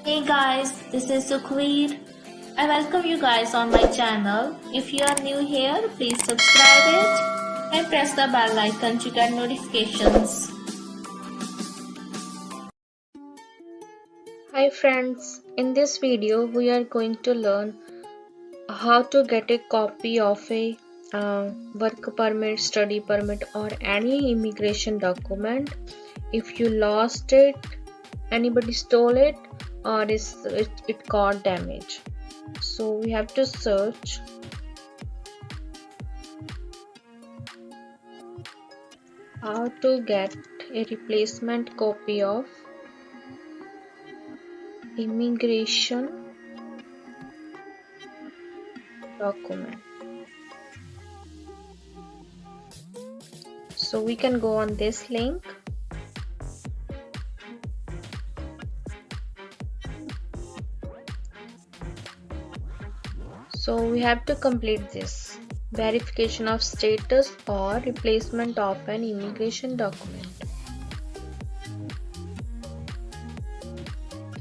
Hey guys, this is Sukhveer. I welcome you guys on my channel. If you are new here, please subscribe it and press the bell icon to get notifications. Hi friends, in this video we are going to learn how to get a copy of a work permit, study permit or any immigration document if you lost it, anybody stole it or it got damaged. So we have to search how to get a replacement copy of immigration document. So we can go on this link. So we have to complete this verification of status or replacement of an immigration document.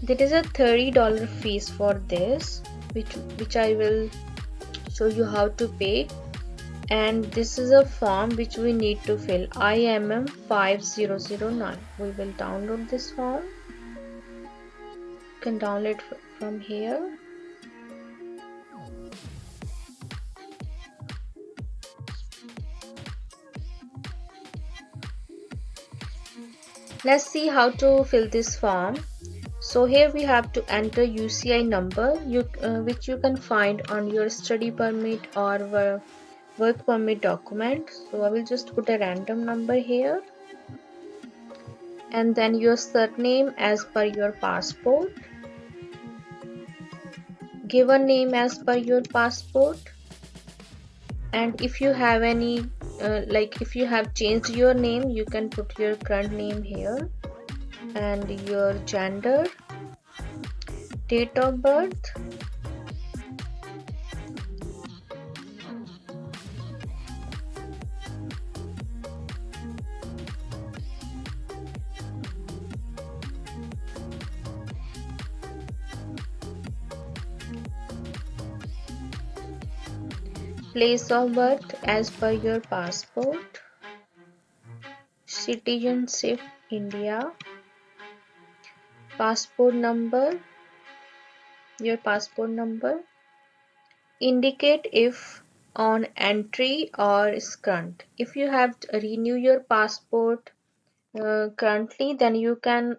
There is a $30 fees for this, which I will show you how to pay. And this is a form which we need to fill, IMM 5009. We will download this form. You can download from here. Let's see how to fill this form. So here we have to enter UCI number which you can find on your study permit or work permit document. So I will just put a random number here, and then your surname as per your passport, given name as per your passport, and if you have any if you have changed your name, you can put your current name here, and your gender, date of birth, place of birth as per your passport, citizenship India, passport number, your passport number, indicate if on entry or current. If you have to renew your passport currently, then you can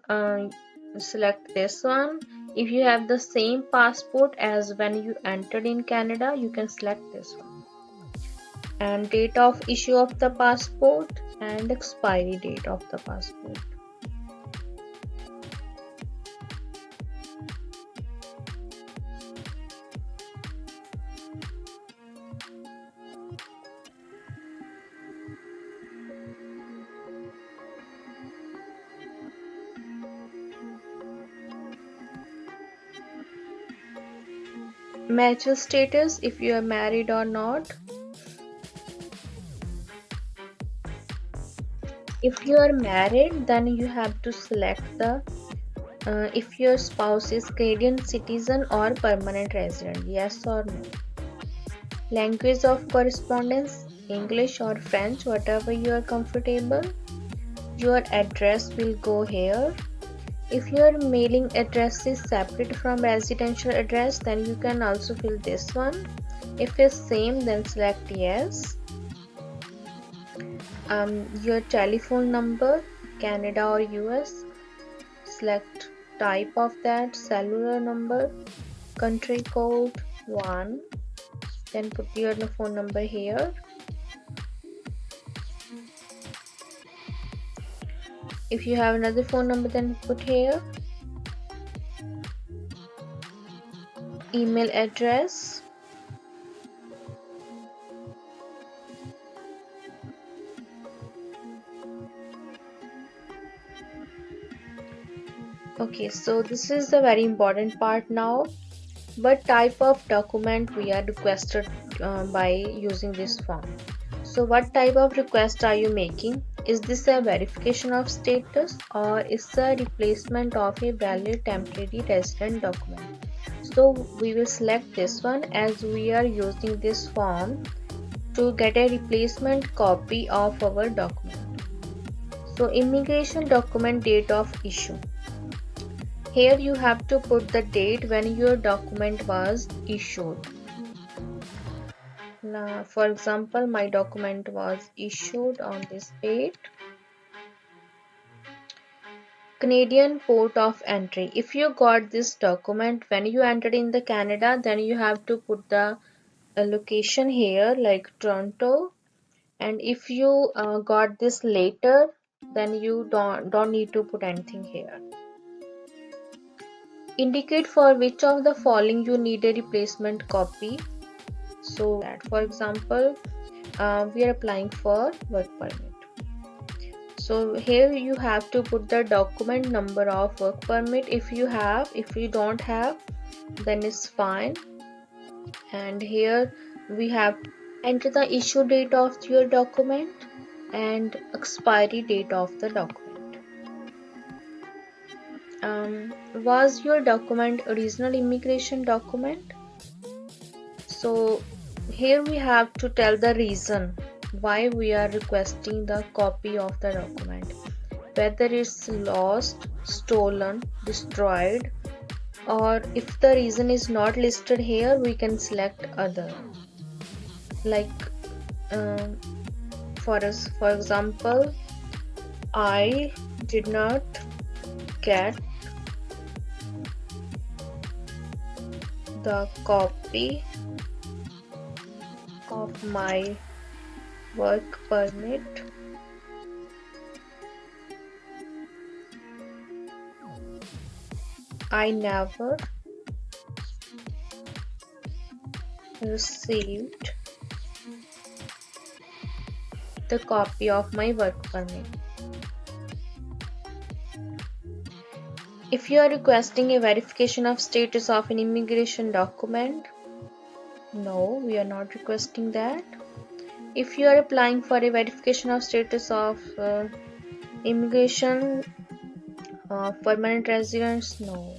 select this one. If you have the same passport as when you entered in Canada, you can select this one. And date of issue of the passport and expiry date of the passport. Marital status, if you are married or not. If you are married, then you have to select the if your spouse is Canadian citizen or permanent resident, yes or no. Language of correspondence, English or French, whatever you are comfortable. Your address will go here. If your mailing address is separate from residential address, then you can also fill this one. If it's same, then select yes. Your telephone number, Canada or US, select type of that, cellular number, country code 1, then put your phone number here. If you have another phone number, then put here. Email address, okay, so this is the very important part now. What type of document we are requested by using this form? So what type of request are you making? Is this a verification of status or is a replacement of a valid temporary resident document? So we will select this one as we are using this form to get a replacement copy of our document. So immigration document date of issue. Here you have to put the date when your document was issued. Now, for example, my document was issued on this date. Canadian port of entry. If you got this document when you entered in the Canada, then you have to put the location here like Toronto. And if you got this later, then you don't need to put anything here. Indicate for which of the following you need a replacement copy. So that, for example, we are applying for work permit. So here you have to put the document number of work permit if you have. If you don't have, then it's fine. And here we have enter the issue date of your document and expiry date of the document. Was your document original immigration document? So here we have to tell the reason why we are requesting the copy of the document, whether it's lost, stolen, destroyed, or if the reason is not listed here, we can select other. Like for example, I did not get the copy of my work permit I never received the copy of my work permit. If you are requesting a verification of status of an immigration document, no, we are not requesting that. If you are applying for a verification of status of immigration permanent residence, no.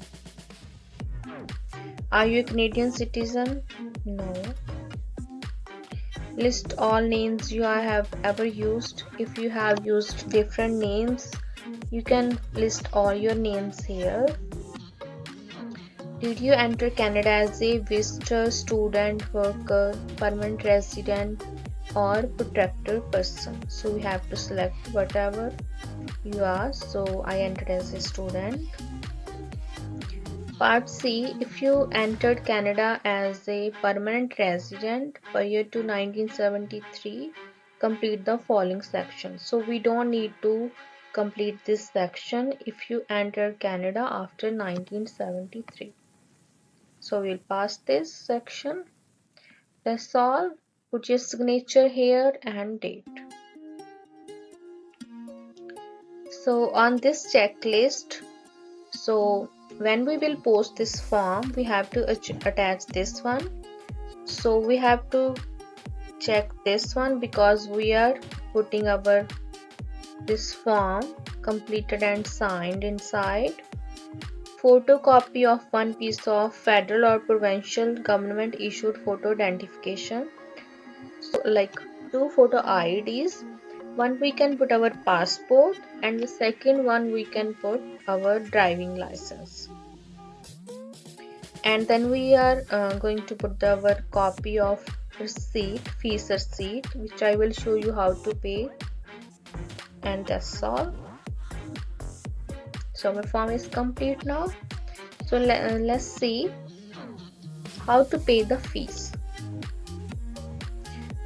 Are you a Canadian citizen? No. List all names you have ever used. If you have used different names, you can list all your names here. Did you enter Canada as a visitor, student, worker, permanent resident, or protected person? So we have to select whatever you are. So I entered as a student. Part C. If you entered Canada as a permanent resident prior to 1973, complete the following section. So we don't need to complete this section if you entered Canada after 1973. So we'll pass this section. That's all. Put your signature here and date. So on this checklist, so when we will post this form, we have to attach this one. So we have to check this one because we are putting our this form completed and signed inside. Photocopy of one piece of federal or provincial government issued photo identification. So like 2 photo IDs. One we can put our passport and the second one we can put our driving license. And then we are going to put our copy of receipt, fees receipt, which I will show you how to pay. And that's all. So my form is complete now. So let's see how to pay the fees.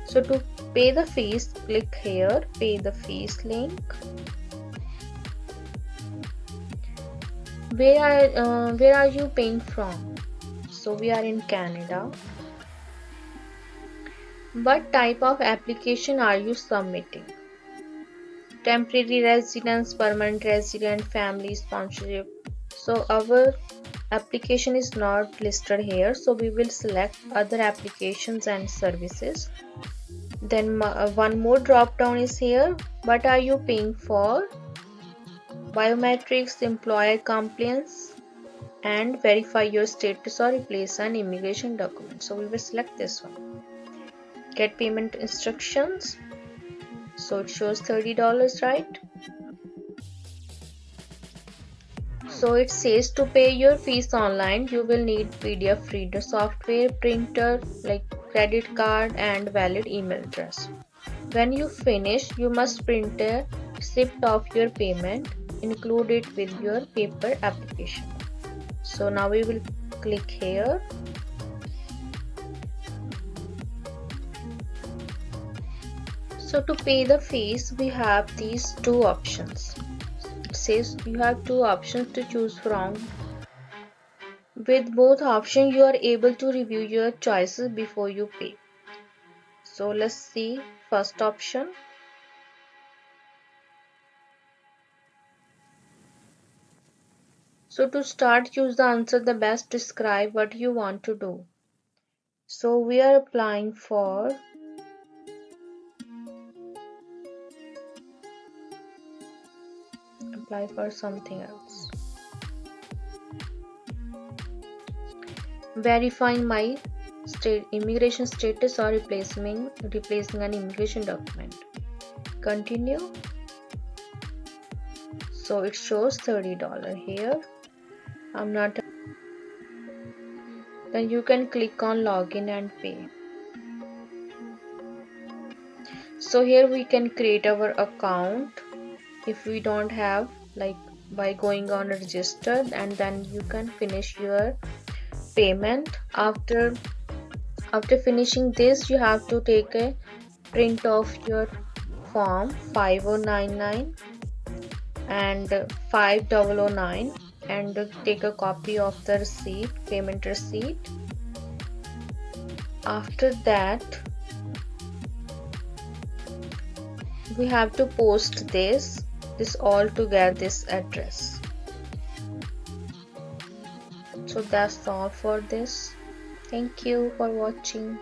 So to pay the fees, click here, pay the fees link. Where are you paying from? So we are in Canada. What type of application are you submitting? Temporary residence, permanent resident, family sponsorship. So our application is not listed here, so we will select other applications and services. Then one more drop down is here. What are you paying for? Biometrics, employer compliance, and verify your status or replace an immigration document. So we will select this one. Get payment instructions. So it shows $30, right? So it says to pay your fees online, you will need PDF reader software, printer like credit card, and valid email address. When you finish, you must print a receipt of your payment, include it with your paper application. So now we will click here. So to pay the fees, we have these two options. It says you have two options to choose from. With both options, you are able to review your choices before you pay. So let's see first option. So to start, choose the answer the best describe what you want to do. So we are applying for something else. Verifying my immigration status or replacing an immigration document. Continue. So it shows $30 here. I'm not. Then you can click on login and pay. So here we can create our account if we don't have, like by going on register, and then you can finish your payment. After finishing this, you have to take a print of your form 5099 and 5009 and take a copy of the receipt, payment receipt. After that, we have to post this all together, this address. So that's all for this. Thank you for watching.